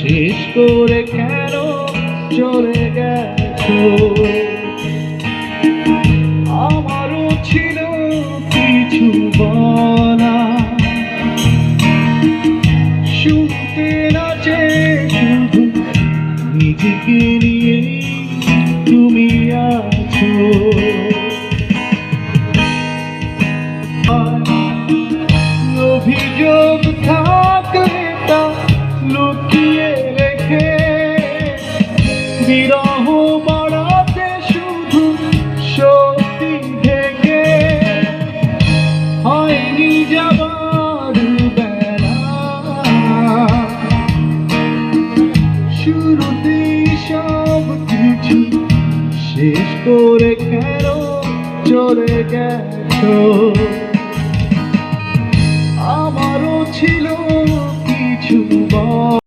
শেষ করে কেন চলে গেছো? আমারও ছিল কিছু বলা, শুনতে না চেয়ে শুধু নিজেকে নিয়ে তুমি আছো। অভিযোগ থাকলে তা লুকিয়ে রেখে বিরহ বাড়াতে শুধু সত্যি ঢেকে হয়নি যাবার বেলা। শুরুতেই সব কিছু শেষ করে কেন চলে গেছো?